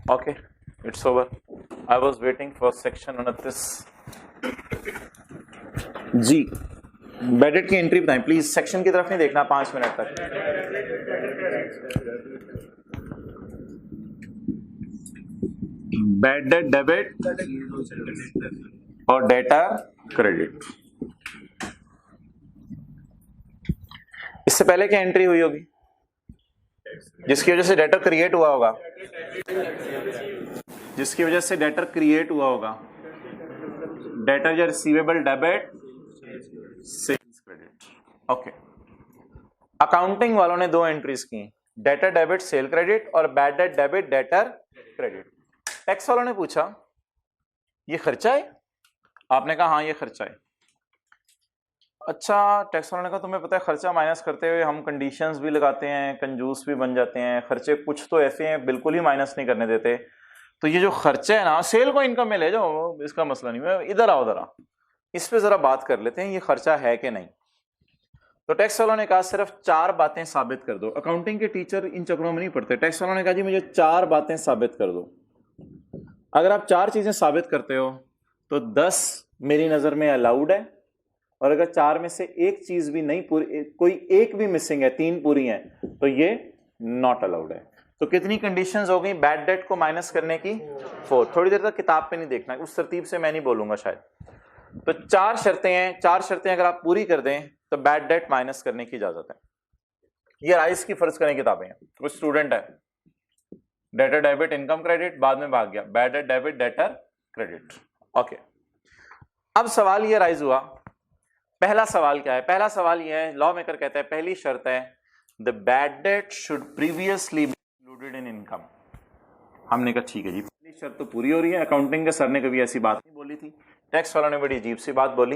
Okay, it's over. I was waiting for section 29 जी। बैडेट की entry बताएं please, section की तरफ नहीं देखना 5 मिनट तक। बैड डेट डेबिट और डेटर क्रेडिट। इससे पहले क्या एंट्री हुई होगी जिसकी वजह से डेटर क्रिएट हुआ होगा? जिसकी वजह से डेटर क्रिएट हुआ होगा डेटर या receivable debit sales credit. Okay, accounting वालों ने 2 एंट्रीज की, डेटर डेबिट सेल क्रेडिट और bad debt debit debtor credit. Tax वालों ने पूछा ये खर्चा है? आपने कहा हाँ ये खर्चा है। अच्छा, टैक्स वालों ने कहा तुम्हें पता है खर्चा माइनस करते हुए हम कंडीशंस भी लगाते हैं, कंजूस भी बन जाते हैं, खर्चे कुछ तो ऐसे हैं बिल्कुल ही माइनस नहीं करने देते, तो ये जो खर्चे है ना सेल को इनकम में ले जाओ, इसका मसला नहीं है, इधर आओ जरा इस पे जरा बात कर लेते हैं ये खर्चा है कि नहीं। तो टैक्स वालों ने कहा सिर्फ 4 बातें साबित कर दो। अकाउंटिंग के टीचर इन चक्रों में नहीं पढ़ते। टैक्स वालों ने कहा जी मुझे 4 बातें साबित कर दो। अगर आप 4 चीजें साबित करते हो तो 10 मेरी नजर में अलाउड है, और अगर 4 में से एक चीज भी नहीं पूरी, कोई एक भी मिसिंग है, 3 पूरी हैं, तो ये नॉट अलाउड है। तो कितनी कंडीशंस हो गई बैड डेट को माइनस करने की? 4। थोड़ी देर तक किताब पे नहीं देखना, उस तरतीब से मैं नहीं बोलूंगा शायद। तो 4 शर्तें हैं, 4 शर्तें अगर आप पूरी कर दें तो बैड डेट माइनस करने की इजाजत है। ये राइस की फर्ज करें किताबें हैं, कुछ स्टूडेंट है डेटर डेबिट इनकम क्रेडिट, बाद में भाग गया bad debt debit debtor credit. Okay, अब सवाल ये राइज हुआ, पहला सवाल क्या है? पहला सवाल ये है, लॉ मेकर कहता है पहली शर्त है the bad date should previously be included in income. हमने कहा ठीक है जी, पहली शर्त तो पूरी हो रही है। अकाउंटिंग के सर ने कभी ऐसी बात नहीं बोली थी, टैक्स वालों ने बड़ी अजीब सी बात बोली।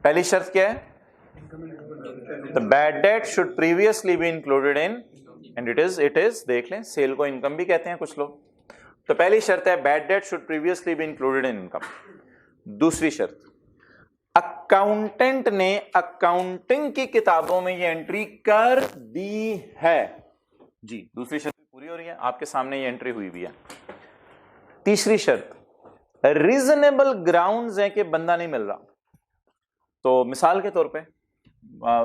पहली शर्त क्या है? The bad date should previously be included in, and it is देख लें, सेल को इनकम भी कहते हैं कुछ लोग। तो पहली शर्त है bad debt should previously be included in income. दूसरी शर्त, अकाउंटेंट ने अकाउंटिंग की किताबों में ये एंट्री कर दी है जी। दूसरी शर्त पूरी हो रही है, आपके सामने ये एंट्री हुई भी है। तीसरी शर्त, रीजनेबल ग्राउंड्स है कि बंदा नहीं मिल रहा। तो मिसाल के तौर पे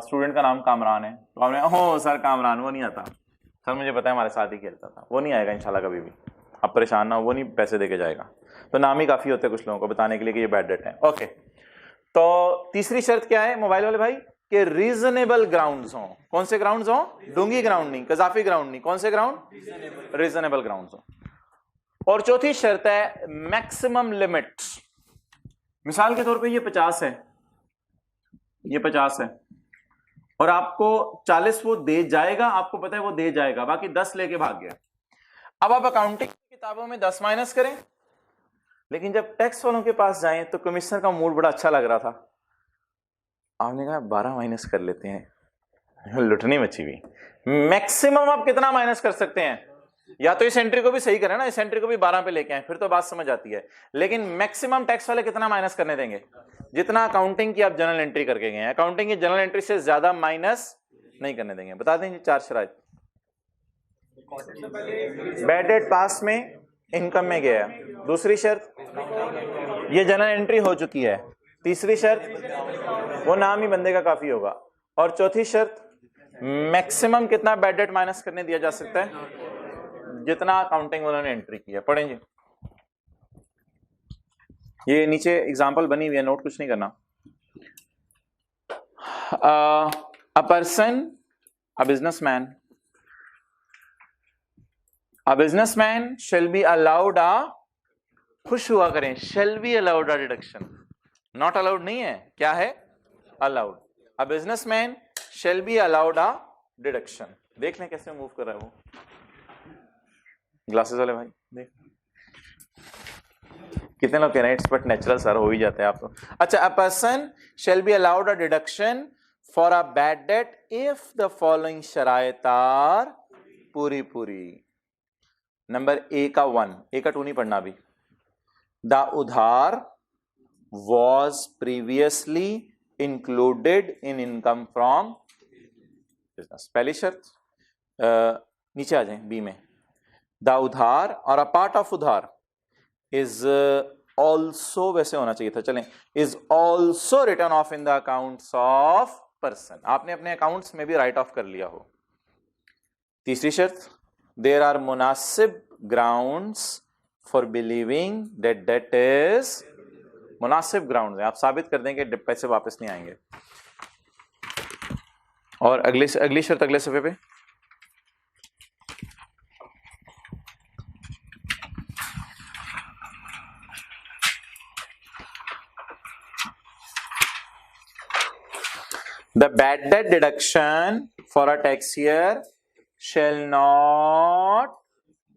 स्टूडेंट का नाम कामरान है, तो आपने ओह सर कामरान वो नहीं आता, सर मुझे पता है हमारे साथ ही खेलता था, वो नहीं आएगा इंशाल्लाह कभी भी, आप परेशान ना हो, वो नहीं पैसे देके जाएगा। तो नाम ही काफी होते हैं कुछ लोगों को बताने के लिए कि ये बैड डेट है। ओके, तो तीसरी शर्त क्या है मोबाइल वाले भाई? कि रीजनेबल ग्राउंड्स हों। कौन से ग्राउंड्स हों? डूंगी ग्राउंड नहीं, कजाफी ग्राउंड नहीं, कौन से ग्राउंड? रीजनेबल ग्राउंड्स हों। और चौथी शर्त है मैक्सिमम लिमिट। मिसाल के तौर पे ये 50 है, ये 50 है और आपको 40 वो दे जाएगा, आपको पता है वो दे जाएगा, बाकी 10 लेके भाग गया। अब आप अकाउंटिंग की किताबों में 10 माइनस करें, लेकिन जब टैक्स वालों के पास जाएं तो कमिश्नर का मूड बड़ा अच्छा लग रहा था, आपने कहा 12 माइनस कर लेते हैं, लुटनी मची हुई। मैक्सिमम आप कितना माइनस कर सकते हैं? या तो इस एंट्री को भी सही करें ना, इस एंट्री को भी 12 पे लेके आए, फिर तो बात समझ आती है। लेकिन मैक्सिमम टैक्स वाले कितना माइनस करने देंगे? जितना अकाउंटिंग की आप जनरल एंट्री करके गए हैं, अकाउंटिंग की जनरल एंट्री से ज्यादा माइनस नहीं करने देंगे। बता देंगे 4 शराइत। बैड डेट पास में इनकम में गया। दूसरी शर्त, ये जनरल एंट्री हो चुकी है। तीसरी शर्त, वो नाम ही बंदे का काफी होगा। और चौथी शर्त, मैक्सिमम कितना बैड डेट माइनस करने दिया जा सकता है? जितना अकाउंटिंग वालों ने एंट्री की है। पढ़ेंगे, ये नीचे एग्जांपल बनी हुई है, नोट कुछ नहीं करना। A person, a businessman shall be allowed a, खुश हुआ करें, shall be allowed a deduction. Not allowed नहीं है, क्या है? Allowed. A businessman shall be allowed a deduction. देख लें कैसे मूव कर रहा है वो, ग्लासेस वाले भाई देख, कितने लोग कह रहे हैं इट्स बट नेचुरल सर, हो ही जाते हैं आप तो। अच्छा, a person shall be allowed a deduction for a bad debt if the following शराइत आर पूरी। नंबर ए का 1, ए का 2 नहीं पढ़ना अभी। द उधार was previously included in income from business. पहली शर्त, नीचे आ जाए बी में, द उधार और अ पार्ट ऑफ उधार इज ऑल्सो, वैसे होना चाहिए था, चलें, is also written of in the accounts of person. आपने अपने अकाउंट्स में भी राइट ऑफ कर लिया हो। तीसरी शर्त, देयर आर मुनासिब grounds for believing that debt is, मुनासिब ग्राउंड है, आप साबित कर दें कि पैसे वापस नहीं आएंगे। और अगली शर्त अगले सफे पे, the bad debt deduction for a tax year shall not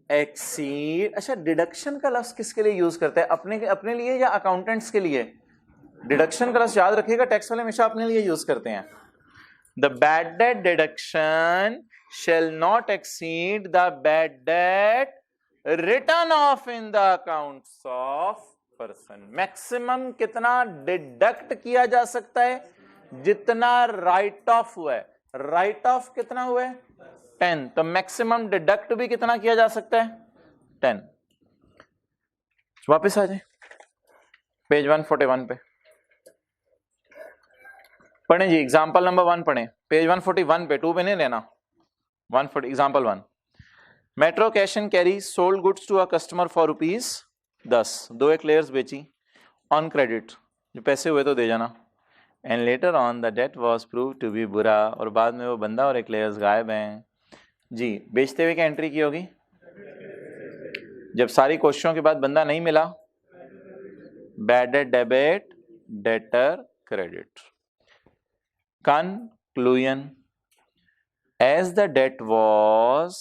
exceed. अच्छा, डिडक्शन का लफ्ज किसके लिए यूज करते हैं, अपने लिए या अकाउंटेंट्स के लिए? डिडक्शन का लफ्ज याद रखिएगा, टैक्स वाले हमेशा अपने लिए यूज करते हैं। The bad debt deduction shall not exceed the bad date return of in the accounts of person. Maximum कितना डिडक्ट किया जा सकता है? जितना राइट ऑफ हुआ है। राइट ऑफ कितना हुआ है? 10। तो मैक्सिमम डिडक्ट भी कितना किया जा सकता है? 10। वापस आ जाए पेज 141 पे, पढ़ें जी, एग्जांपल नंबर 1 पढ़ें, पेज 141 पे, 2 पे नहीं लेना। 140 example 1, metro cash and carry sold goods to a customer for ₹10। 2 eclairs बेची ऑन क्रेडिट, जो पैसे हुए तो दे जाना। And later on the debt was prove to be बुरा, और बाद में वो बंदा और एक्लेयर्स गायब हैं जी। बेचते हुए क्या एंट्री की होगी? जब सारी कोशिशों के बाद बंदा नहीं मिला, bad debt debit, debtor credit. Conclusion, as the debt was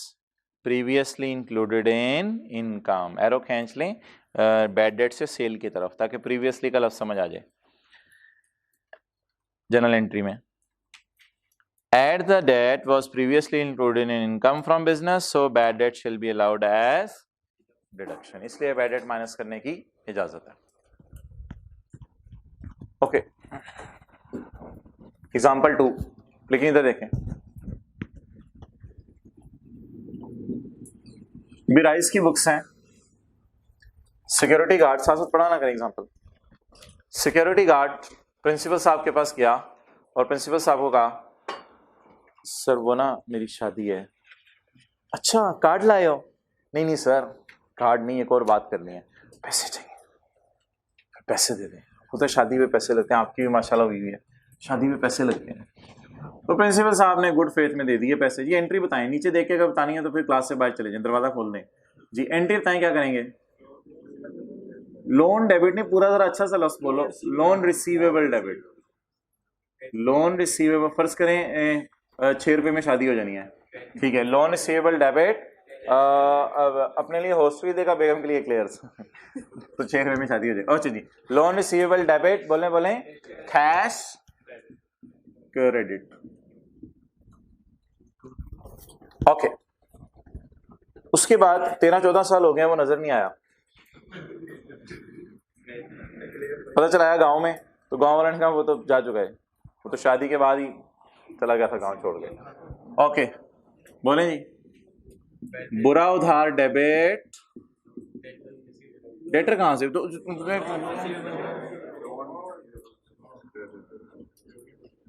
previously included in income, arrow खींच लें बैड डेट से सेल की तरफ, ताकि प्रीवियसली का लफ्ज समझ आ जाए। जनरल एंट्री में At the debt was previously included in income from business, so bad debt shall be allowed as deduction. इसलिए bad debt माइनस करने की इजाजत है। ओके, एग्जाम्पल 2, लेकिन इधर देखें, बिराइज की बुक्स हैं। सिक्योरिटी गार्ड, साथ साथ पढ़ा ना करें एग्जाम्पल। सिक्योरिटी गार्ड प्रिंसिपल साहब के पास गया और प्रिंसिपल साहब को कहा, सर वो ना मेरी शादी है। अच्छा, कार्ड लाए हो? नहीं नहीं सर, कार्ड नहीं, एक और बात करनी है। पैसे चाहिए। पैसे दे दें। वो तो शादी में पैसे लगते हैं, आपकी भी माशाल्लाह हुई है, शादी में पैसे लगते हैं। तो प्रिंसिपल साहब ने गुड फेथ में दे दिए पैसे। जी एंट्री बताएं, नीचे देख के अगर बतानी है तो फिर क्लास से बाहर चले जाएं, दरवाजा खोल दें। जी एंट्री बताएं, क्या करेंगे? लोन डेबिट नहीं, पूरा जरा अच्छा सा लफ्ज बोलो, loan receivable debit. Loan receivable, फर्ज करें 6 रुपए में शादी हो जानी है, ठीक है। लोन रिसीवेबल डेबिट, अपने लिए हॉस्टल देगा, बेगम के लिए क्लियर्स तो 6 रुपए में शादी हो जाए। अच्छा जी, लोन रिसीवेबल डेबिट, बोले कैश क्रेडिट। ओके, उसके बाद 13-14 साल हो गए, वो नजर नहीं आया। पता चला आया गांव में, तो गांव वालों ने कहा वो तो जा चुका है, वो तो शादी के बाद ही चला गया था गांव छोड़ के। ओके, बोले जी, बुरा उधार डेबिट, डेटर कहां से? तो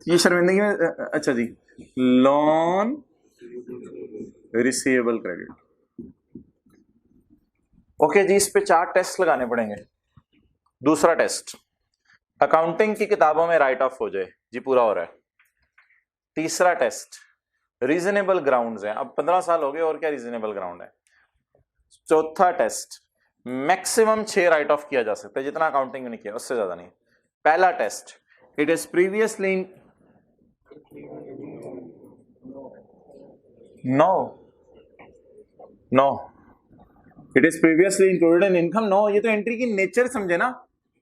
ये शर्मिंदगी में, अच्छा जी, लोन रिसीवेबल क्रेडिट। ओके जी, इस पे 4 टेस्ट लगाने पड़ेंगे। दूसरा टेस्ट, अकाउंटिंग की किताबों में राइट ऑफ हो जाए जी, पूरा हो रहा है। तीसरा टेस्ट, रीजनेबल ग्राउंड्स हैं। अब 15 साल हो गए, और क्या रीजनेबल ग्राउंड है? चौथा टेस्ट, मैक्सिमम 6 राइट ऑफ किया जा सकता है, जितना अकाउंटिंग में नहीं किया उससे ज्यादा नहीं। पहला test, it is previously no it is previously included in income. No, ये तो एंट्री की नेचर समझे ना,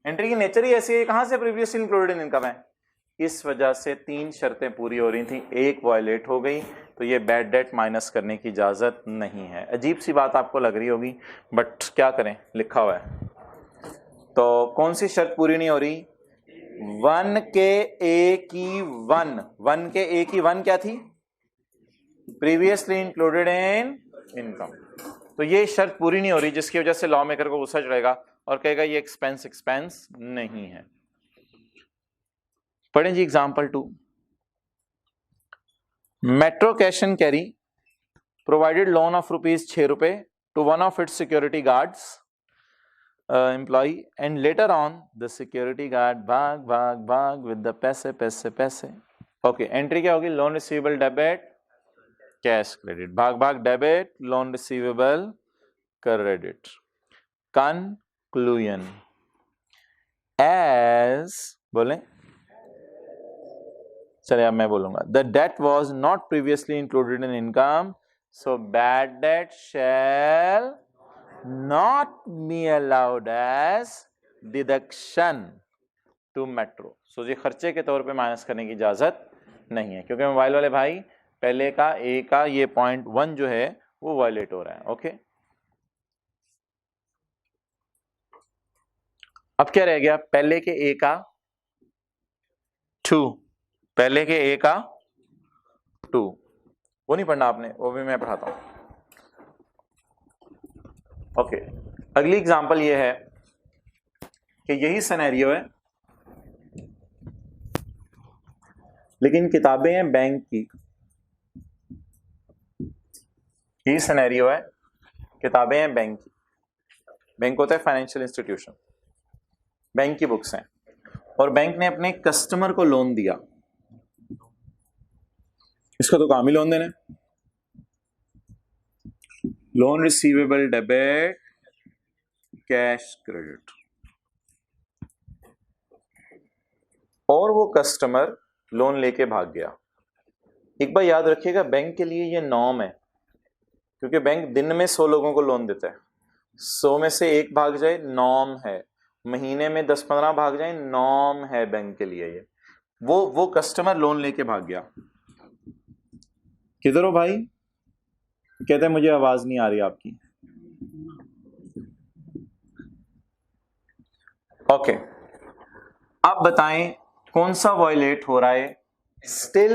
एंट्री की नेचर ही ऐसी है, कहां से प्रीवियसली इंक्लूडेड इन इनकम है? इस वजह से 3 शर्तें पूरी हो रही थी, एक वायलेट हो गई, तो ये बैड डेट माइनस करने की इजाजत नहीं है। अजीब सी बात आपको लग रही होगी, बट क्या करें, लिखा हुआ है। तो कौन सी शर्त पूरी नहीं हो रही? 1 के ए की 1 के ए की 1 क्या थी? Previously included in income. तो ये शर्त पूरी नहीं हो रही, जिसकी वजह से लॉ मेकर को गुस्सा चढ़ेगा और कहेगा ये एक्सपेंस नहीं है। पढ़ें जी example 2। Metro cash and carry provided loan of ₹6 to one of its security guards employee, and later on the security guard भाग with the पैसे। ओके, एंट्री क्या होगी? Loan receivable debit cash credit, भाग debit loan receivable credit. Conclusion as बोलें, चलिए अब मैं बोलूंगा। The debt was not previously included in income, so bad debt shall not be allowed as deduction to metro। so ये खर्चे के तौर पे माइनस करने की इजाजत नहीं है, क्योंकि मोबाइल वाले भाई पहले का ए का ये .1 जो है वो वायलेट हो रहा है। ओके, अब क्या रह गया? पहले के ए का 2, पहले के ए का 2, वो नहीं पढ़ना आपने, वो भी मैं पढ़ाता हूं। ओके, अगली एग्जांपल ये है कि यही सिनेरियो है, लेकिन किताबें हैं बैंक की। यही सिनेरियो है, किताबें हैं बैंक की। बैंक होता है फाइनेंशियल इंस्टीट्यूशन, बैंक की बुक्स हैं, और बैंक ने अपने कस्टमर को लोन दिया। इसका तो काम ही लोन देना। Loan receivable debit cash credit, और वो कस्टमर लोन लेके भाग गया। एक बार याद रखिएगा, बैंक के लिए ये नॉर्म है, क्योंकि बैंक दिन में 100 लोगों को लोन देता है। 100 में से 1 भाग जाए नॉर्म है, महीने में 10-15 भाग जाए नॉर्म है बैंक के लिए ये। वो कस्टमर लोन लेके भाग गया। किधर हो भाई? कहते हैं मुझे आवाज नहीं आ रही आपकी। ओके, अब बताएं कौन सा वायलेट हो रहा है? स्टिल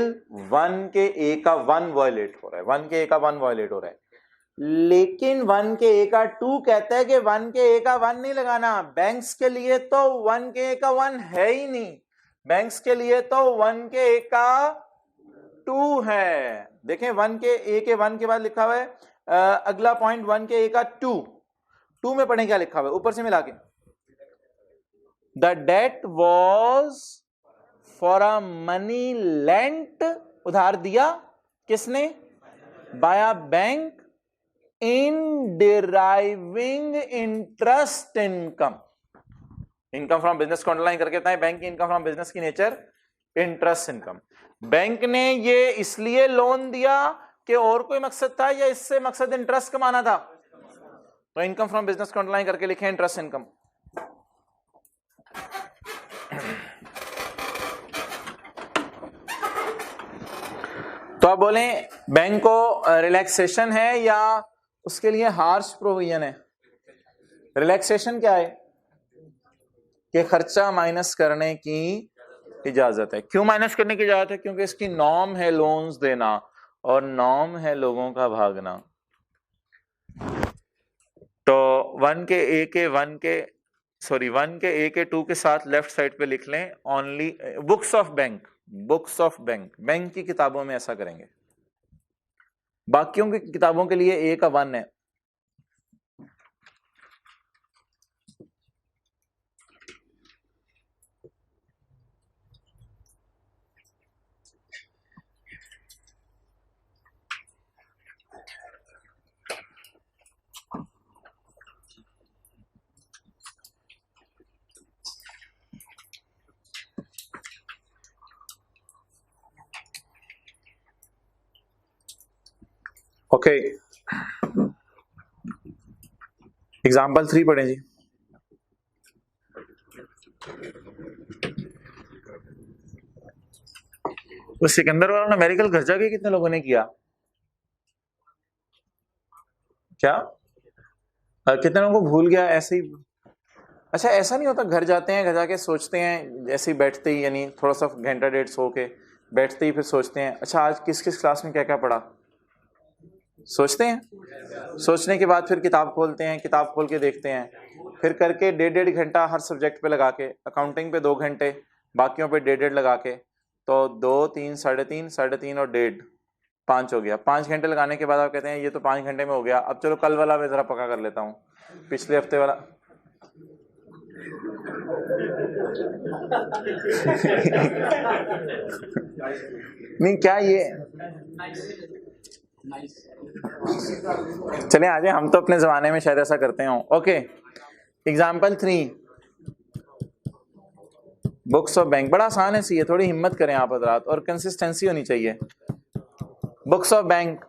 1 के ए का 1 वायलेट हो रहा है, 1 के ए का 1 वायलेट हो रहा है, लेकिन 1 के ए का 2 कहता है कि 1 के ए का 1 नहीं लगाना। बैंक्स के लिए तो 1 के ए का 1 है ही नहीं, बैंक्स के लिए तो 1 के ए का 2 है। देखें 1 के ए के 1 के बाद लिखा हुआ है अगला पॉइंट 1 के ए का 2 में पढ़ें क्या लिखा हुआ है ऊपर से मिला के। The debt was for a money lent, उधार दिया किसने? By a bank in deriving interest income. Income from business को अंडरलाइन करके बताएं, बैंक की इनकम फ्रॉम बिजनेस की नेचर इंटरेस्ट इनकम। बैंक ने ये इसलिए लोन दिया कि और कोई मकसद था, या इससे मकसद इंटरेस्ट कमाना था? तो इनकम फ्रॉम बिजनेस को अंडरलाइन करके लिखे इंटरेस्ट इनकम। तो आप बोलें बैंक को रिलैक्सेशन है या उसके लिए हार्श प्रोविजन है? रिलैक्सेशन क्या है? कि खर्चा माइनस करने की इजाजत है। क्यों माइनस करने की इजाजत है? क्योंकि इसकी नॉर्म है लोन्स देना और नॉर्म है लोगों का भागना। तो 1 के ए के 2 के साथ लेफ्ट साइड पे लिख लें only books of bank, books of bank. Bank की किताबों में ऐसा करेंगे, बाकियों की किताबों के लिए ए का 1 है। ओके, एग्जाम्पल 3 पढ़ें जी। वो सिकंदर वाला मेडिकल घर जाके कितने लोगों ने किया? क्या कितने लोगों को भूल गया ऐसे ही? अच्छा, ऐसा नहीं होता घर जाते हैं, घर जाके सोचते हैं ऐसे ही बैठते ही, यानी थोड़ा सा घंटा डेढ़ सो के बैठते ही फिर सोचते हैं अच्छा आज किस किस क्लास में क्या क्या पढ़ा? सोचते हैं, सोचने के बाद फिर किताब खोलते हैं, किताब खोल के देखते हैं, फिर करके 1.5 घंटा हर सब्जेक्ट पे लगा के, अकाउंटिंग पे 2 घंटे, बाकियों पे 1.5 लगा के, तो 2, 3, 3.5, 3.5 और 1.5, 5 हो गया। 5 घंटे लगाने के बाद आप कहते हैं ये तो 5 घंटे में हो गया, अब चलो कल वाला मैं जरा पक्का कर लेता हूँ, पिछले हफ्ते वाला। नहीं क्या ये चले आ जाए, हम तो अपने जमाने में शायद ऐसा करते हो। Okay, example 3, books of bank. बड़ा आसान है सी है, थोड़ी हिम्मत करें आप हजरात, और कंसिस्टेंसी होनी चाहिए। बुक्स ऑफ बैंक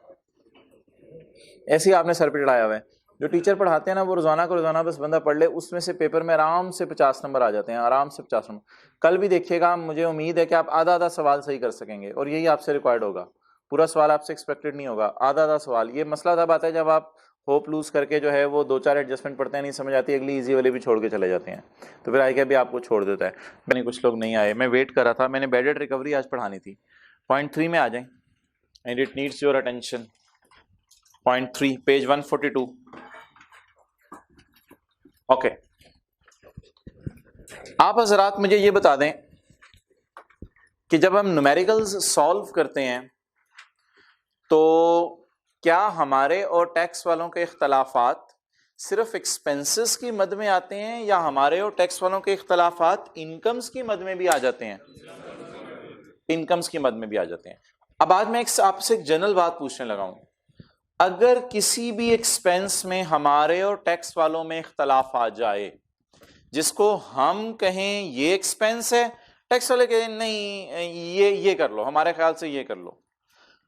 ऐसे ही आपने सर पे चढ़ाया हुआ है। जो टीचर पढ़ाते हैं ना, वो रोजाना को रोजाना बस बंदा पढ़ ले, उसमें से पेपर में आराम से 50 नंबर आ जाते हैं, आराम से 50 नंबर। कल भी देखिएगा, मुझे उम्मीद है कि आप आधा आधा सवाल सही कर सकेंगे, और यही आपसे रिक्वायर्ड होगा। पूरा सवाल आपसे एक्सपेक्टेड नहीं होगा, आधा आधा सवाल। ये मसला तब आता है जब आप होप लूज करके जो है वो 2-4 एडजस्टमेंट पढ़ते हैं, नहीं समझ आती, अगली इजी वाली भी छोड़ के चले जाते हैं, तो फिर आई क्या भी आपको छोड़ देता है। मैंने कुछ लोग नहीं आए, मैं वेट कर रहा था, मैंने बेडेड रिकवरी आज पढ़ानी थी। पॉइंट 3 में आ जाए, and it needs your attention. Point 3, page 142। Okay, आप हजरात मुझे ये बता दें कि जब हम न्यूमेरिकल्स सॉल्व करते हैं तो क्या हमारे और टैक्स वालों के इख्तलाफात सिर्फ एक्सपेंसेस की मद में आते हैं, या हमारे और टैक्स वालों के इख्तलाफात इनकम्स की मद में भी आ जाते हैं? इनकम्स की मद में भी आ जाते हैं। अब आज मैं आपसे एक जनरल बात पूछने लगा हूं, अगर किसी भी एक्सपेंस में हमारे और टैक्स वालों में इख्तलाफ आ जाए, जिसको हम कहें ये एक्सपेंस है, टैक्स वाले कहें नहीं ये कर लो, हमारे ख्याल से ये कर लो,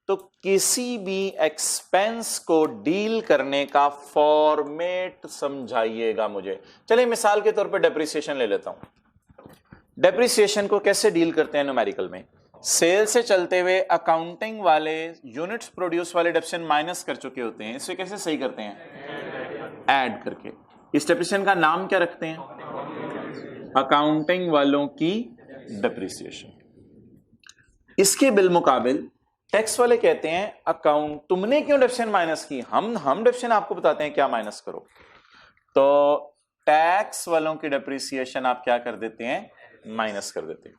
तो किसी भी एक्सपेंस को डील करने का फॉर्मेट समझाइएगा मुझे। चलिए मिसाल के तौर पे डेप्रिसिएशन ले लेता हूं। डेप्रिसिएशन को कैसे डील करते हैं न्यूमेरिकल में? सेल से चलते हुए अकाउंटिंग वाले यूनिट्स प्रोड्यूस वाले डेप्रिसिएशन माइनस कर चुके होते हैं, इसे कैसे सही करते हैं? ऐड करके। इस डेप्रिसिएशन का नाम क्या रखते हैं? अकाउंटिंग वालों की डेप्रिसिएशन। इसके बिलमुकाबिल टैक्स वाले कहते हैं अकाउंट तुमने क्यों डेप्रिसिएशन माइनस की, हम डेप्रिसिएशन आपको बताते हैं क्या माइनस करो। तो टैक्स वालों की डेप्रिसिएशन आप क्या कर देते हैं? माइनस कर देते हैं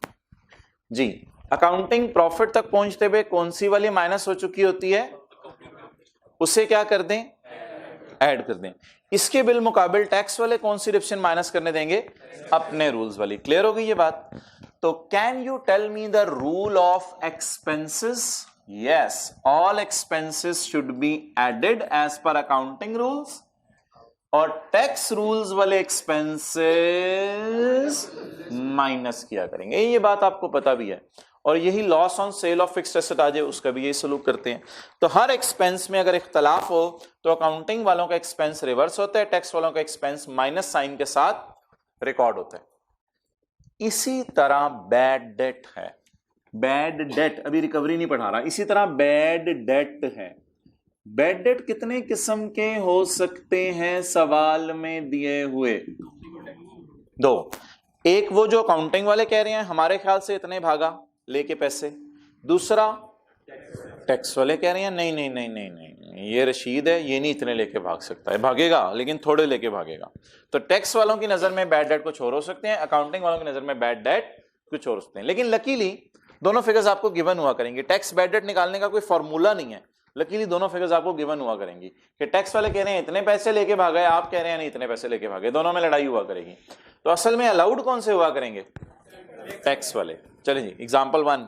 जी। अकाउंटिंग प्रॉफिट तक पहुंचते हुए कौन सी वाली माइनस हो चुकी होती है, उसे क्या कर दें? ऐड कर दें। इसके बिल मुकाबिल टैक्स वाले कौन सी डेप्रिसिएशन माइनस करने देंगे? अपने रूल्स वाली। क्लियर हो गई ये बात? तो can you tell me the rule of expenses? Yes, all expenses should be added as per accounting rules, और टैक्स रूल्स वाले एक्सपेंसेस माइनस किया करेंगे। ये बात आपको पता भी है, और यही loss on sale of fixed asset आ जाए उसका भी यही सलूक करते हैं। तो हर एक्सपेंस में अगर इख्तलाफ हो तो अकाउंटिंग वालों का एक्सपेंस रिवर्स होता है, टैक्स वालों का एक्सपेंस माइनस साइन के साथ रिकॉर्ड होता है। इसी तरह बैड डेट है, बैड डेट अभी रिकवरी नहीं पढ़ा रहा, इसी तरह बैड डेट है। बैड डेट कितने किस्म के हो सकते हैं सवाल में दिए हुए? 2। एक वो जो अकाउंटिंग वाले कह रहे हैं हमारे ख्याल से इतने भागा लेके पैसे, दूसरा टैक्स वाले कह रहे हैं नहीं नहीं नहीं नहीं नहीं ये रशीद है, ये नहीं इतने लेके भाग सकता है, भागेगा लेकिन थोड़े लेके भागेगा। तो टैक्स वालों की नजर में बैड डेट कुछ और हो सकते हैं, अकाउंटिंग वालों की नजर में बैड डेट कुछ और हो सकते हैं। लेकिन लकीली दोनों फिगर्स आपको गिवन हुआ करेंगे। टैक्स बैड डेट निकालने का कोई फॉर्मूला नहीं है, लकीली दोनों फिगर्स आपको गिवन हुआ करेंगी कि टैक्स वाले कह रहे हैं इतने पैसे लेके भागा है, आप कह रहे हैं नहीं इतने पैसे लेके भागे, दोनों में लड़ाई हुआ करेगी। तो असल में अलाउड कौन से हुआ करेंगे? टैक्स वाले। चलिए जी, example 1,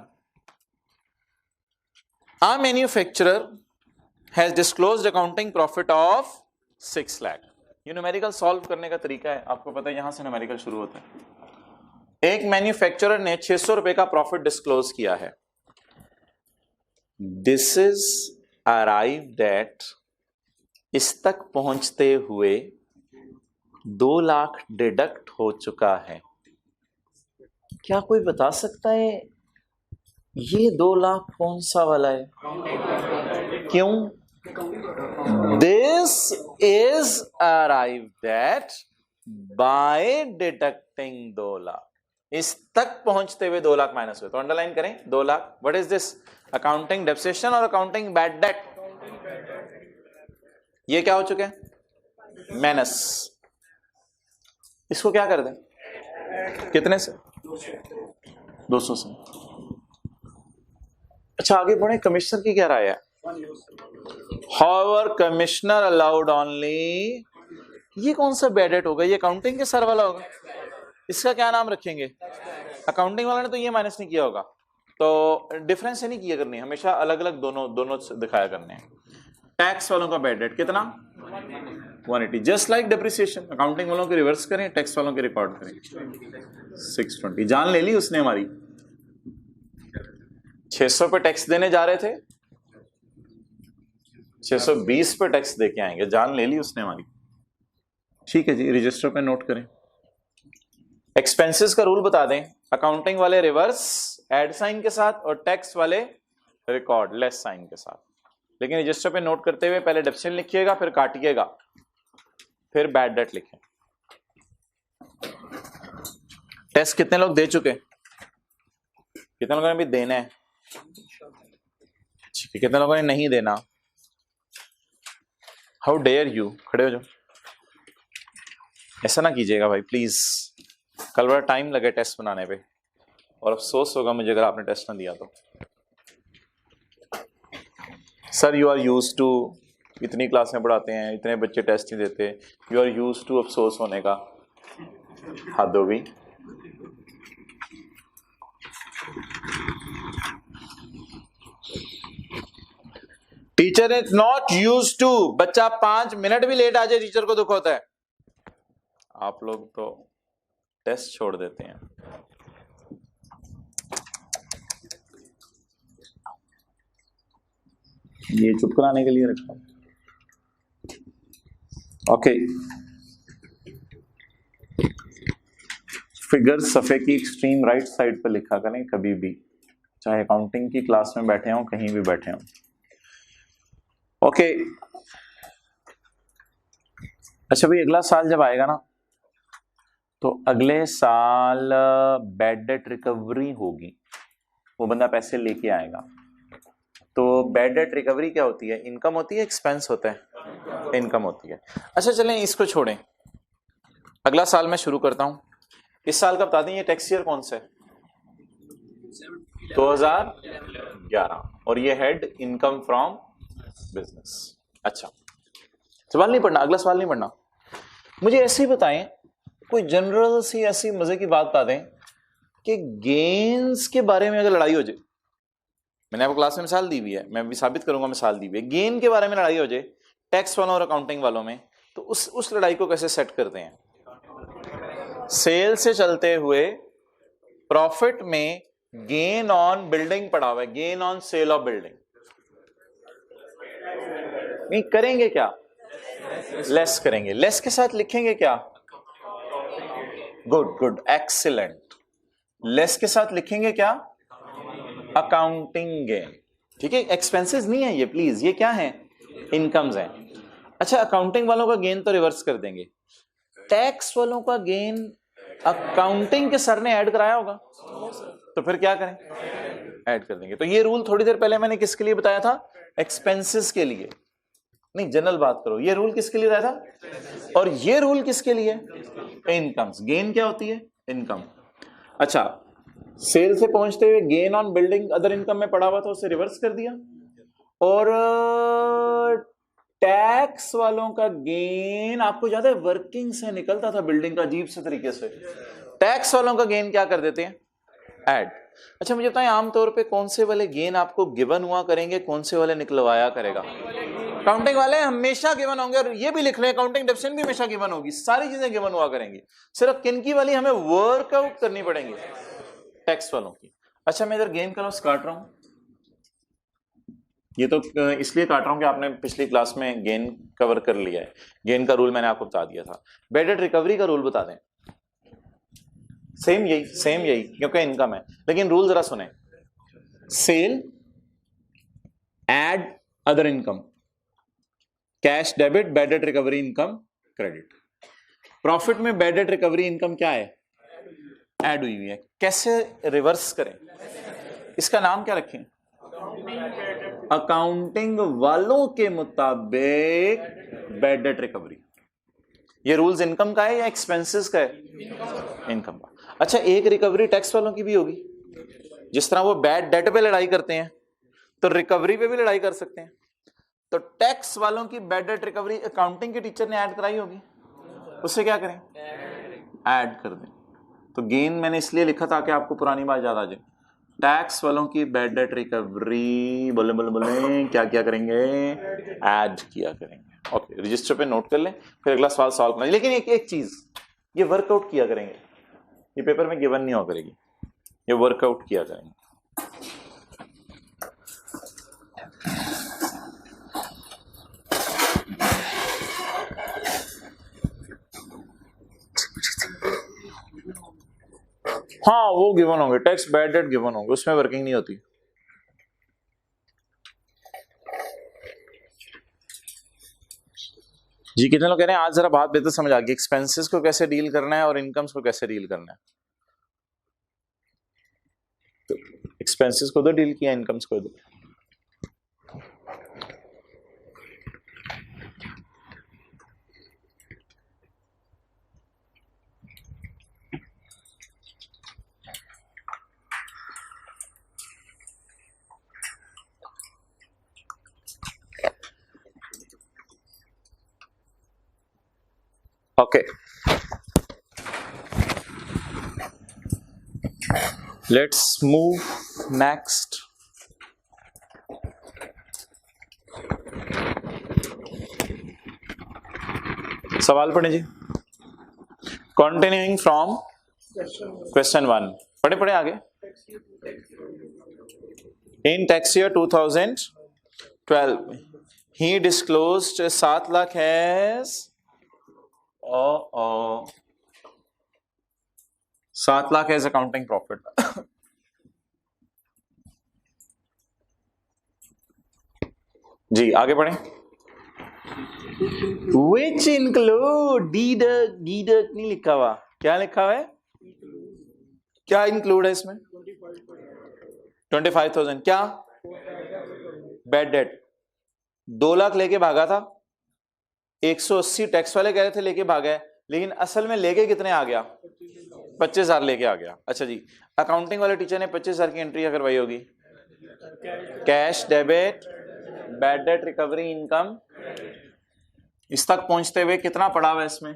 a manufacturer has disclosed accounting profit of 6 lakh. ये न्यूमेरिकल सॉल्व करने का तरीका है, आपको पता है यहां से न्यूमेरिकल शुरू होता है। एक मैन्युफैक्चरर ने 600 रुपए का प्रॉफिट डिस्क्लोज किया है। दिस इज अराइव्ड एट, इस तक पहुंचते हुए 2 लाख डिडक्ट हो चुका है। क्या कोई बता सकता है ये 2 लाख कौन सा वाला है? क्यों? This is arrived at by deducting 2 lakh. इस तक पहुंचते हुए 2 लाख माइनस हुए, तो अंडरलाइन करें 2 lakh. What is this? Accounting depreciation और अकाउंटिंग बैड डेट? ये क्या हो चुके हैं? माइनस। इसको क्या कर दें? कितने से? 200 से। अच्छा आगे बढ़े, कमिश्नर की क्या राय है? हाउएवर कमिश्नर अलाउड ओनली, ये कौन सा बैड डेट होगा? ये अकाउंटिंग के सर वाला होगा, इसका क्या नाम रखेंगे? अकाउंटिंग वाला ने तो ये माइनस नहीं किया होगा, तो डिफरेंस नहीं किया करनी, हमेशा अलग अलग दोनों दिखाया करने हैं। टैक्स वालों का बैड डेट कितना? 180। जस्ट लाइक डेप्रिसिएशन, अकाउंटिंग वालों के रिवर्स करें, टैक्स वालों के रिकॉर्ड करें। 620। जान ले ली उसने हमारी। 600 पे टैक्स देने जा रहे थे, 620 पे टैक्स देके आएंगे, जान ले ली उसने हमारी। ठीक है जी, रजिस्टर पे नोट करें। एक्सपेंसेस का रूल बता दें, अकाउंटिंग वाले रिवर्स एड साइन के साथ और टैक्स वाले रिकॉर्ड लेस साइन के साथ। लेकिन रजिस्टर पे नोट करते हुए पहले डेप्शन लिखिएगा, फिर काटिएगा, फिर बैड डेट लिखें। टेस्ट कितने लोग दे चुके? कितने लोगों ने भी देना है? ठीक है, कितने लोगों ने नहीं देना? हाउ डेयर यू, खड़े हो जाओ। ऐसा ना कीजिएगा भाई प्लीज, कल बड़ा टाइम लगे टेस्ट बनाने पे, और अफसोस होगा मुझे अगर आपने टेस्ट ना दिया तो। Sir you are use to, इतनी क्लास में पढ़ाते हैं, इतने बच्चे टेस्ट नहीं देते, यू आर यूज टू अफसोस होने का। हद हो गई। Teacher is not use to, बच्चा 5 मिनट भी लेट आ जाए टीचर को दुख होता है। आप लोग तो टेस्ट छोड़ देते हैं। ये चुप कराने के लिए रखा। ओके, फिगर सफे की एक्सट्रीम राइट साइड पर लिखा करें कभी भी, चाहे अकाउंटिंग की क्लास में बैठे हों, कहीं भी बैठे हों। ओके, अच्छा भाई अगला साल जब आएगा ना, तो अगले साल बैड डेट रिकवरी होगी, वो बंदा पैसे लेके आएगा। तो बैड डेट रिकवरी क्या होती है? इनकम होती है, एक्सपेंस होता है? इनकम होती है। अच्छा चलें इसको छोड़ें, अगला साल मैं शुरू करता हूं। इस साल का बता दें, ये टैक्स ईयर कौन सा है? 2011, और ये हेड इनकम फ्रॉम बिजनेस। अच्छा सवाल नहीं पढ़ना, अगला सवाल नहीं पढ़ना, मुझे ऐसे ही बताएं, कोई जनरल सी ऐसी मजे की बात बता दें कि गेन्स के बारे में अगर लड़ाई हो जाए, मैंने आपको क्लास में मिसाल दी हुई है, मैं भी साबित करूंगा मिसाल दी हुई है, गेन के बारे में लड़ाई हो जाए टैक्स वालों और अकाउंटिंग वालों में, तो उस लड़ाई को कैसे सेट करते हैं? सेल से चलते हुए प्रॉफिट में गेन ऑन बिल्डिंग पड़ा हुआ है, gain on sale of building, नहीं करेंगे क्या? लेस करेंगे। लेस के साथ लिखेंगे क्या? Good good, excellent. लेस के साथ लिखेंगे क्या? Accounting gain. ठीक है, एक्सपेंसेस नहीं है ये प्लीज, ये क्या है? इनकम्स हैं। अच्छा अकाउंटिंग वालों का गेन तो रिवर्स कर देंगे, टैक्स वालों का गेन अकाउंटिंग के सर ने ऐड कराया होगा, तो फिर क्या करें? ऐड कर देंगे। तो ये रूल थोड़ी देर पहले मैंने किसके लिए बताया था? एक्सपेंसेस के लिए, नहीं जनरल बात करो। ये रूल किसके लिए रहा था, और ये रूल किसके लिए? इनकम्स। गेन क्या होती है? इनकम। अच्छा सेल से पहुंचते हुए gain on building other income में पड़ा हुआ था, उसे रिवर्स कर दिया, और टैक्स वालों का गेन आपको याद है वर्किंग से निकलता था बिल्डिंग का अजीब से तरीके से, टैक्स वालों का गेन क्या कर देते हैं? ऐड। अच्छा मुझे बताएं आमतौर पे कौन से वाले गेन आपको गिवन हुआ करेंगे, कौन से वाले निकलवाया करेगा? अकाउंटिंग वाले हमेशा गिवन होंगे, और ये भी लिख लें अकाउंटिंग डेप्शन भी हमेशा गिवन होगी, सारी चीजें गिवन हुआ करेंगी, सिर्फ किनकी वाली हमें वर्कआउट करनी पड़ेंगी? टैक्स वालों की। अच्छा मैं इधर गेन का लॉस काट रहा हूं, ये तो इसलिए काट रहा हूं कि आपने पिछली क्लास में गेन कवर कर लिया है, गेन का रूल मैंने आपको बता दिया था। बैड डेट रिकवरी का रूल बता दें, सेम यही क्योंकि इनकम है, लेकिन रूल जरा सुने। Sale add other income, cash debit, bad debt recovery income credit. Profit में बैड डेट रिकवरी इनकम क्या है? ऐड हुई हुई है। कैसे रिवर्स करें? इसका नाम क्या रखें? अकाउंटिंग वालों के मुताबिक बैड डेट रिकवरी। ये रूल्स इनकम का है या एक्सपेंसेस का है? इनकम का। अच्छा, एक रिकवरी टैक्स वालों की भी होगी। जिस तरह वो बैड डेट पे लड़ाई करते हैं तो रिकवरी पे भी लड़ाई कर सकते हैं। तो टैक्स वालों की बैड डेट रिकवरी अकाउंटिंग के टीचर ने ऐड कराई होगी, उससे क्या करें? ऐड कर दें। तो गेन मैंने इसलिए लिखा ताकि आपको पुरानी बात याद आ जाए। टैक्स वालों की बैड डेट रिकवरी बोले बोले बोले क्या क्या करेंगे? ऐड किया करेंगे। ओके, रजिस्टर पे नोट कर लें, फिर अगला सवाल सॉल्व करना। लेकिन एक चीज, ये वर्कआउट किया करेंगे, ये पेपर में गिवन नहीं हो करेगी, ये वर्कआउट किया करेंगे। हाँ, वो गिवन होंगे, टैक्स बैड डेट गिवन होंगे, उसमें वर्किंग नहीं होती। जी, कितने लोग कह रहे हैं आज जरा बात बेहतर समझ आ गई, एक्सपेंसेस को कैसे डील करना है और इनकम्स को कैसे डील करना है। तो एक्सपेंसेस को तो डील किया, इनकम्स को दो। Okay. Let's move next. सवाल पढ़े जी। Continuing from question 1. पढ़े आगे। In tax year 2012, he disclosed 7 lakh as 7 lakh as accounting profit. जी आगे बढ़े। विच इंक्लूड डीडक्ट नहीं लिखा हुआ, क्या लिखा हुआ है? क्या इंक्लूड है इसमें? 25,000 क्या? Bad debt. 2 लाख लेके भागा था, 180 टैक्स वाले कह रहे थे लेके भागा है, लेकिन असल में लेके कितने आ गया? 25,000 लेके आ गया। अच्छा जी, अकाउंटिंग वाले टीचर ने 25,000 की एंट्री करवाई होगी। Cash debit, bad debt recovery, income. इस तक पहुंचते हुए कितना पड़ा हुआ इसमें?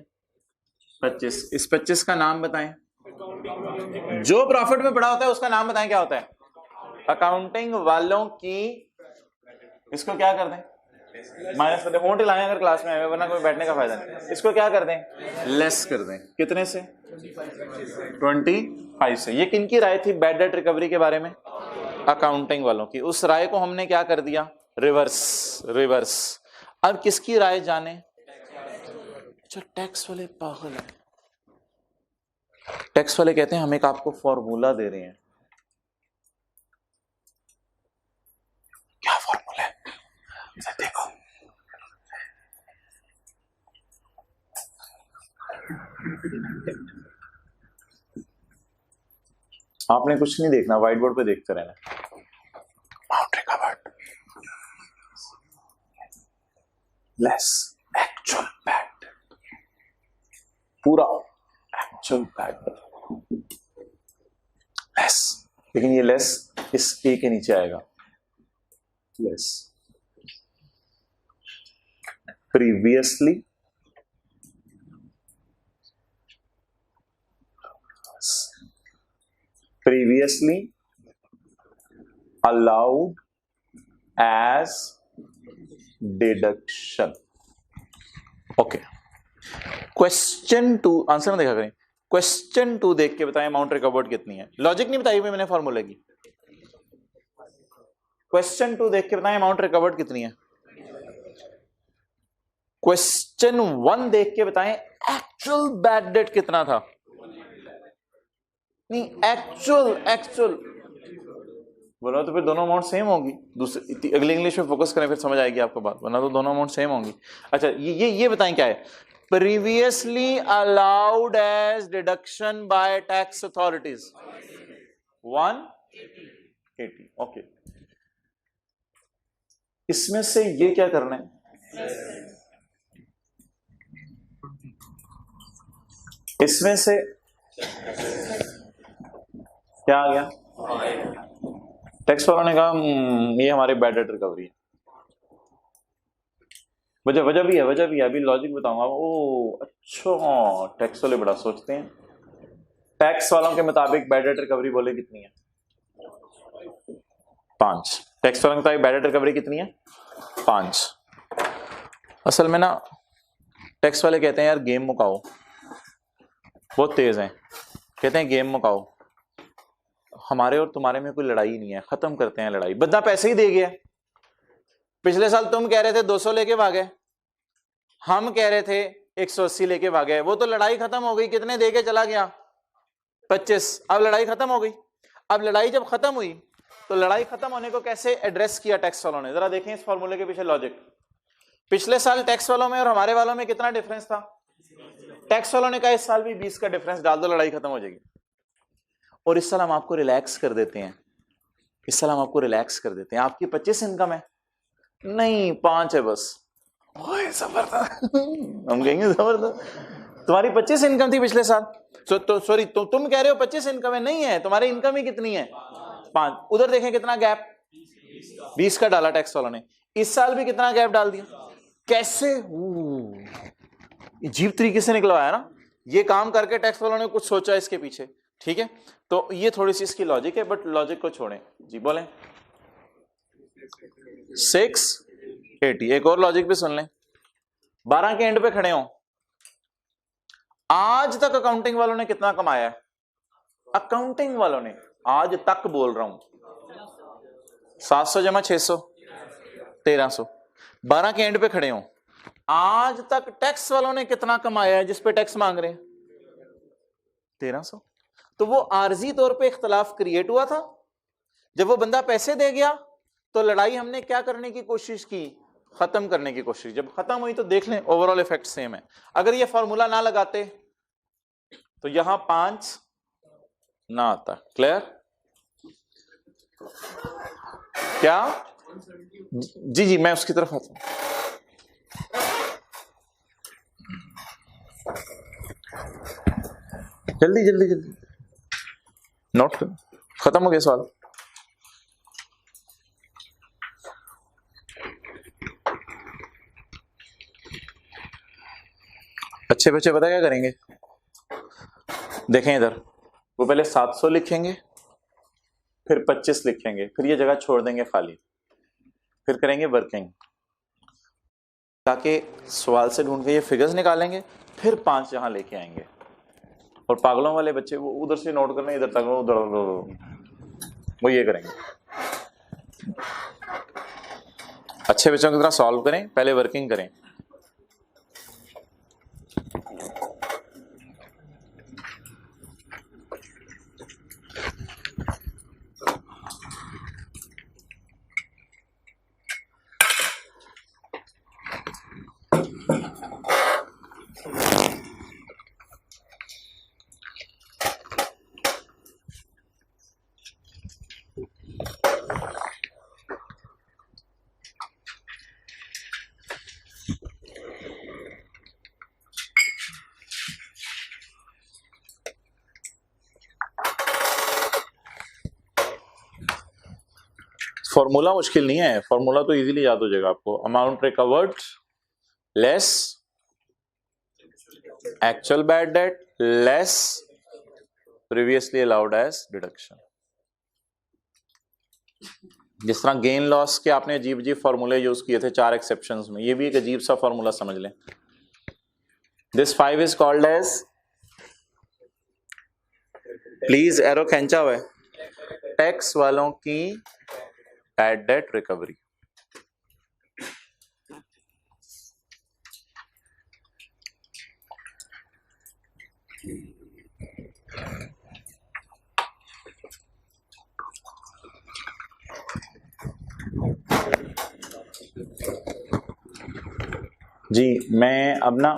25। इस 25 का नाम बताएं। जो प्रॉफिट में पड़ा होता है उसका नाम बताएं, क्या होता है? अकाउंटिंग वालों की, इसको क्या कर दें? माइनस कर दें। होंठ लाएं अगर क्लास में आए, वरना कोई बैठने का फायदा नहीं। इसको क्या कर दें? लेस कर दें। कितने से? 25 से। ये किनकी राय थी बैड डेट रिकवरी के बारे में? अकाउंटिंग वालों की। उस राय को हमने क्या कर दिया? रिवर्स। अब किसकी राय जाने? अच्छा, टैक्स वाले पागल है। टैक्स वाले कहते हैं हम एक आपको फॉर्मूला दे रहे हैं। क्या फॉर्मूला है? देखो, आपने कुछ नहीं देखना, व्हाइट बोर्ड पे देखते रहना। Amount recovered less actual bad, पूरा एक्चुअल बैड लेस, लेकिन ये लेस इस ए के नीचे आएगा। Less previously allowed as deduction. Okay, question 2 answer में देखा करें। क्वेश्चन 2 देख के बताएं अमाउंट रिकवर्ड कितनी है। लॉजिक नहीं बताई मैंने फॉर्मूले की। क्वेश्चन 2 देख के बताएं अमाउंट रिकवर्ड कितनी है। क्वेश्चन 1 देख के बताएं एक्चुअल बैड डेट कितना था। नहीं, एक्चुअल बोला तो फिर दोनों अमाउंट सेम होगी। दूसरी अगली इंग्लिश में फोकस करें, फिर समझ आएगी आपको बात, वरना तो दोनों अमाउंट सेम होंगी। अच्छा, ये बताएं क्या है? Previously allowed as deduction by tax authorities 180। Okay, इसमें से ये क्या करना है? इसमें से क्या आ गया? टैक्स वालों ने कहा ये हमारे बैड डेट रिकवरी है। वजह भी है, अभी लॉजिक बताऊंगा। ओ अच्छा, टैक्स वाले बड़ा सोचते हैं। टैक्स वालों के मुताबिक बैड डेट रिकवरी बोले कितनी है? 5। टैक्स वालों के मुताबिक बैड डेट रिकवरी कितनी है? 5। असल में ना टैक्स वाले कहते हैं यार गेम मुकाओ, बहुत तेज हैं, कहते हैं गेम मुकाओ, हमारे और तुम्हारे में कोई लड़ाई नहीं है, खत्म करते हैं लड़ाई। बंदा पैसे ही दे गया। पिछले साल तुम कह रहे थे 200 लेके भागे, हम कह रहे थे 180 लेके भागे, वो तो लड़ाई खत्म हो गई। कितने दे के चला गया? 25। अब लड़ाई खत्म हो गई। अब लड़ाई जब खत्म हुई तो लड़ाई खत्म होने को कैसे एड्रेस किया टैक्स वालों ने? जरा देखें इस फॉर्मूले के पीछे लॉजिक। पिछले साल टैक्स वालों में और हमारे वालों में कितना डिफरेंस था? टैक्स वालों ने कहा इस साल भी 20 का डिफरेंस डाल दो, लड़ाई खत्म हो जाएगी। और इस साल हम आपको रिलैक्स कर देते हैं, आपकी 25 इनकम है, नहीं 5 है बस। ओए जबरदस्त हम कहेंगे जबरदस्त। तुम्हारी 25 इनकम थी पिछले साल, तो सॉरी तुम कह रहे हो 25 इनकम है, नहीं है, तुम्हारी इनकम ही कितनी है? 5। उधर देखें कितना गैप, 20 का डाला टैक्स वालों ने। इस साल भी कितना गैप डाल दिया। कैसे? अजीब तरीके से निकलवाया ना। ये काम करके टैक्स वालों ने कुछ सोचा इसके पीछे, ठीक है। तो ये थोड़ी सी इसकी लॉजिक है, बट लॉजिक को छोड़ें जी। बोलें 680। एक और लॉजिक भी सुन लें। 12 के एंड पे खड़े हो, आज तक अकाउंटिंग वालों ने कितना कमाया है? अकाउंटिंग वालों ने आज तक, बोल रहा हूं, 700 जमा 600 1300। 12 के एंड पे खड़े हो, आज तक टैक्स वालों ने कितना कमाया है जिस पे टैक्स मांग रहे हैं? 1300। तो वो आर्जी तौर पे इख्तलाफ क्रिएट हुआ था। जब वो बंदा पैसे दे गया तो लड़ाई हमने क्या करने की कोशिश की? खत्म करने की कोशिश। जब खत्म हुई तो देख लें ओवरऑल इफेक्ट सेम है। अगर ये फॉर्मूला ना लगाते तो यहां 5 ना आता। क्लियर? क्या? जी मैं उसकी तरफ आता हूं। जल्दी नोट करो, खत्म हो गया सवाल। अच्छे बच्चे पता क्या करेंगे? देखें इधर, वो पहले 700 लिखेंगे, फिर 25 लिखेंगे, फिर ये जगह छोड़ देंगे खाली, फिर करेंगे वर्किंग, ताकि सवाल से ढूंढ के ये फिगर्स निकालेंगे, फिर 5 यहां लेके आएंगे। और पागलों वाले बच्चे वो उधर से नोट करने, इधर तक उधर वो ये करेंगे। अच्छे बच्चों की तरह सॉल्व करें, पहले वर्किंग करें। फॉर्मूला मुश्किल नहीं है, फॉर्मूला तो इजीली याद हो जाएगा आपको। Amount recovered less actual bad debt less previously allowed as deduction. जिस तरह गेन लॉस के आपने अजीब अजीब फॉर्मूले यूज किए थे 4 एक्सेप्शंस में, ये भी एक अजीब सा फॉर्मूला समझ लें। This 5 is called as, please arrow खींचा हुआ है, टैक्स वालों की बैड डेट रिकवरी। जी मैं अब ना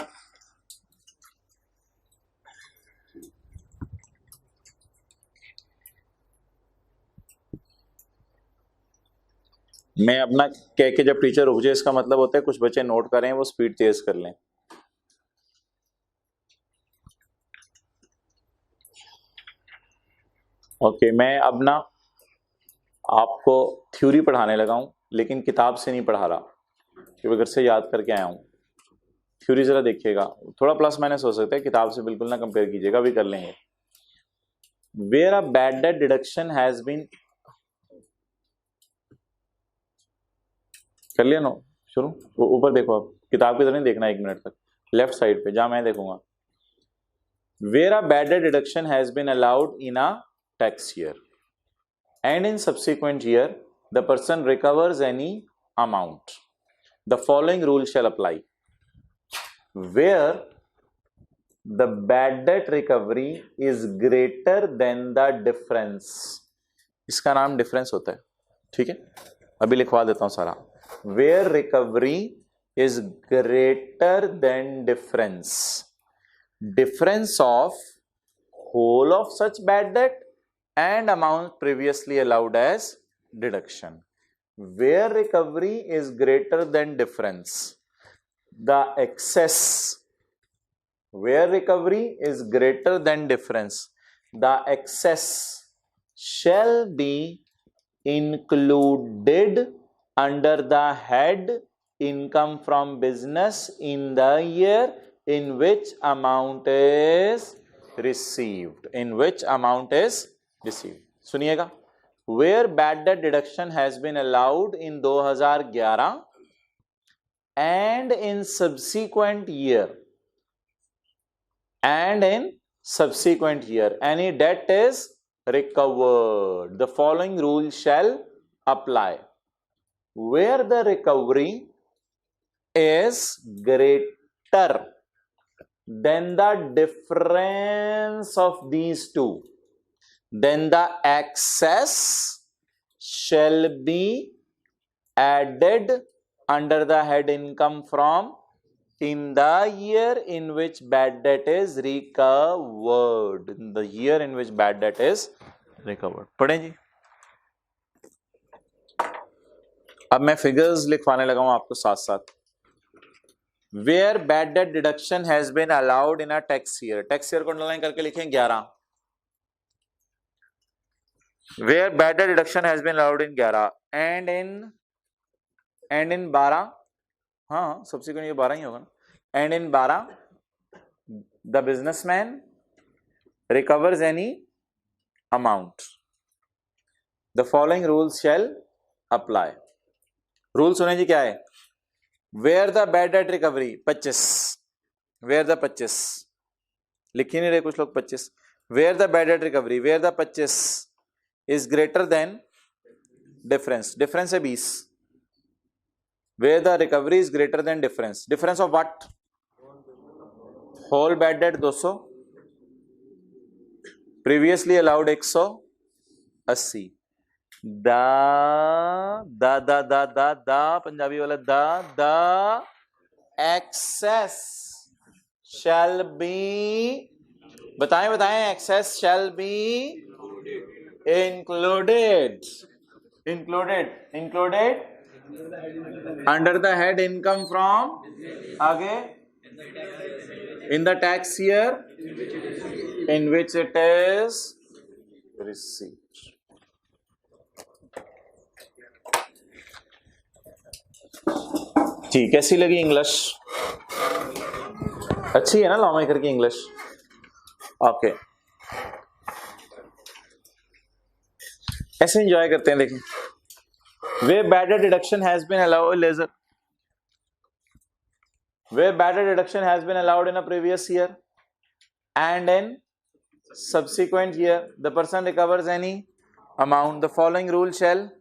अपना कह के जब टीचर रुक जाए, इसका मतलब होता है कुछ बच्चे नोट करें, वो स्पीड तेज कर लें। ओके मैं अब ना आपको थ्योरी पढ़ाने लगा हूं, लेकिन किताब से नहीं पढ़ा रहा क्योंकि घर से याद करके आया हूं। थ्योरी जरा देखिएगा, थोड़ा प्लस माइनस हो सकता है, किताब से बिल्कुल ना कंपेयर कीजिएगा, अभी कर लेंगे। Where a bad debt deduction has been, कर लिया नो शुरू, ऊपर देखो, आप किताब की तरह नहीं देखना, 1 मिनट तक लेफ्ट साइड पे जहां मैं देखूंगा। Where a bad debt deduction has been allowed in a tax year and in subsequent year the person recovers any amount, the following rule shall apply. Where the bad debt recovery is greater than the difference, इसका नाम difference होता है, ठीक है, अभी लिखवा देता हूं सारा। Where recovery is greater than difference, difference of whole of such bad debt and amount previously allowed as deduction. Where recovery is greater than difference, the excess, where recovery is greater than difference, the excess shall be included under the head income from business in the year in which amount is received, in which amount is received. सुनिएगा, where bad debt deduction has been allowed in 2011 and in subsequent year, and in subsequent year any debt is recovered, the following rule shall apply. Where the recovery is greater than the difference of these two, then the excess shall be added under the head income from in the year in which bad debt is recovered, in the year in which bad debt is recovered. पढ़ें जी, अब मैं figures लिखवाने लगा हूं आपको साथ साथ। Where bad debt deduction has been allowed in a tax year, tax year को underline करके लिखें 11। Where bad debt deduction has been allowed in 11 and in 12, हाँ subsequent ये 12 ही होगा ना, and in 12 the businessman recovers any amount, the following rules shall apply. Rule सुने जी क्या है? Where the bad debt recovery 25, where the 25 लिख ही नहीं रहे कुछ लोग 25, where the bad debt recovery, where the 25 is greater than difference, difference है 20, where the recovery is greater than difference, difference of what? whole bad debt 200, previously allowed 180, the Punjabi वाला the excess shall be, बताएं excess shall be included under the head income from, आगे, in the tax year in which it is received. ठीक, कैसी लगी English? अच्छी है ना law maker की इंग्लिश? ओके, ऐसे एंजॉय करते हैं। देखिए, where bad debt deduction has been allowed, laser, where bad debt deduction has been allowed in a previous year and in subsequent year the person recovers any amount, the following rule shall,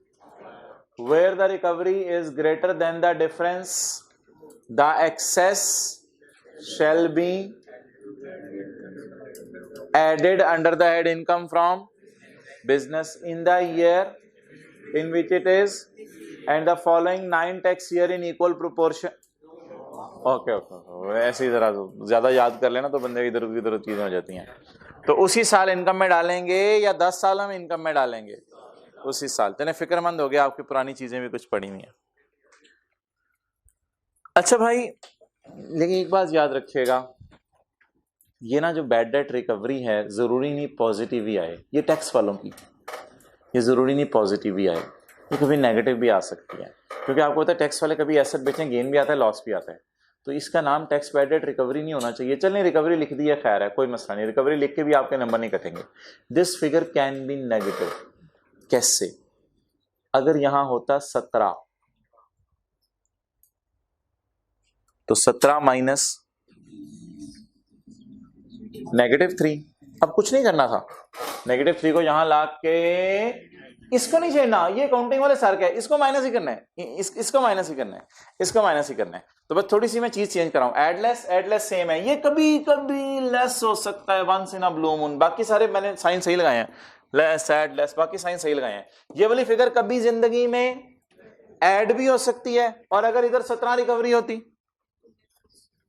where the recovery is greater than the difference, the excess shall be added under the head income from business in the year in which it is, and the following 9 tax year in equal proportion. Okay, ऐसे ही जरा ज्यादा याद कर लेना तो बंदे इधर उधर चीजें हो जाती हैं। तो उसी साल इनकम में डालेंगे या 10 साल में इनकम में डालेंगे? उसी साल। तेने फिक्रमंद हो गया, आपकी पुरानी चीजें भी कुछ पड़ी हुई हैं। अच्छा भाई, लेकिन एक बात याद रखिएगा, ये ना जो बैड डेट रिकवरी है जरूरी नहीं पॉजिटिव ही आए, ये टैक्स वालों की, ये जरूरी नहीं पॉजिटिव ही आए, ये कभी नेगेटिव भी आ सकती है, क्योंकि आपको पता है टैक्स वाले कभी एसेट बेचें गेन भी आता है लॉस भी आता है, तो इसका नाम टैक्स बैड डेट रिकवरी नहीं होना चाहिए। चलिए रिकवरी लिख दी है, खैर है, कोई मसला नहीं, रिकवरी लिख के भी आपके नंबर नहीं कटेंगे। This figure can be negative, कैसे? अगर यहां होता 17 तो 17 माइनस -3, अब कुछ नहीं करना था, -3 को यहां ला के इसको नहीं छेड़ना, ये काउंटिंग वाले सर का है, इसको माइनस ही करना है, इसको माइनस ही करना है, इसको माइनस ही करना है। तो बस थोड़ी सी मैं चीज चेंज कराऊं, एडलेस सेम है, ये कभी कभी लेस हो सकता है, once in a blue moon, बाकी सारे मैंने साइन सही लगाए हैं, लेस एडलेस बाकी साइन सही लगाए हैं। ये वाली फिगर कभी जिंदगी में ऐड भी हो सकती है, और अगर इधर 17 रिकवरी होती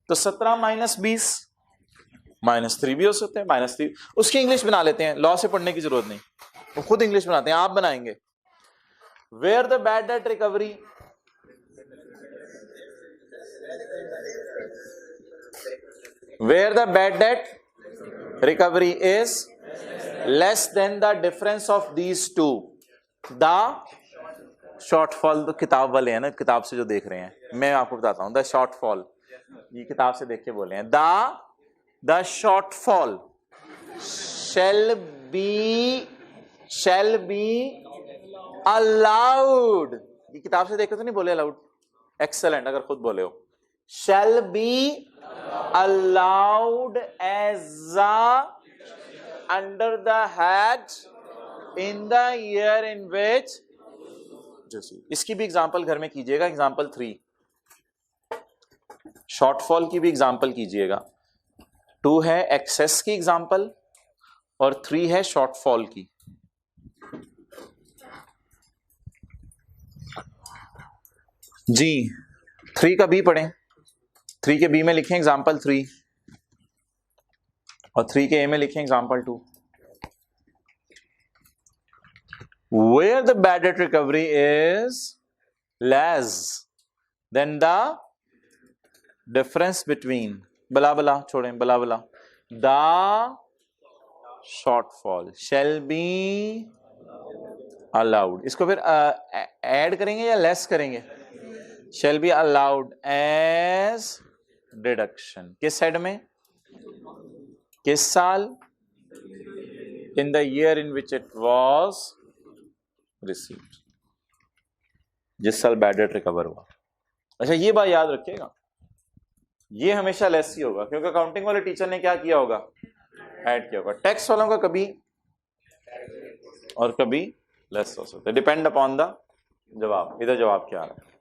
तो 17 माइनस 20 -3 भी हो सकते हैं, -3 उसकी इंग्लिश बना लेते हैं, लॉ से पढ़ने की जरूरत नहीं, वो खुद इंग्लिश बनाते हैं, आप बनाएंगे। Where the bad debt recovery where the bad debt recovery is less than the difference of these two, the shortfall, तो किताब वाले हैं ना, किताब से जो देख रहे हैं, मैं आपको बताता हूं, the shortfall, ये किताब से देख के बोले हैं, the shortfall shall be allowed, ये किताब से देख के तो नहीं बोले अलाउड, एक्सेलेंट, अगर खुद बोले हो, shall be allowed as under the head in the year in which, इसकी भी एग्जांपल घर में कीजिएगा, एग्जांपल 3, शॉर्टफॉल की भी एग्जांपल कीजिएगा, 2 है एक्सेस की एग्जांपल और 3 है शॉर्टफॉल की। जी 3 का बी पढ़ें, 3 के बी में लिखें एग्जांपल 3 और 3 के ए में लिखें example 2। Where the bad debt recovery is less than the difference between बला बला छोड़ें, बला बला, the shortfall shall be allowed, इसको फिर ऐड करेंगे या लेस करेंगे, shall be allowed as deduction, किस साइड में, किस साल, in the year in which it was received, जिस साल बैड डेट रिकवर हुआ। अच्छा ये बात याद रखिएगा, ये हमेशा लेस ही होगा, क्योंकि अकाउंटिंग वाले टीचर ने क्या किया होगा, ऐड किया होगा, टैक्स वालों का कभी और कभी लेस हो सकता है, डिपेंड अपॉन द जवाब। इधर जवाब क्या आ रहा है,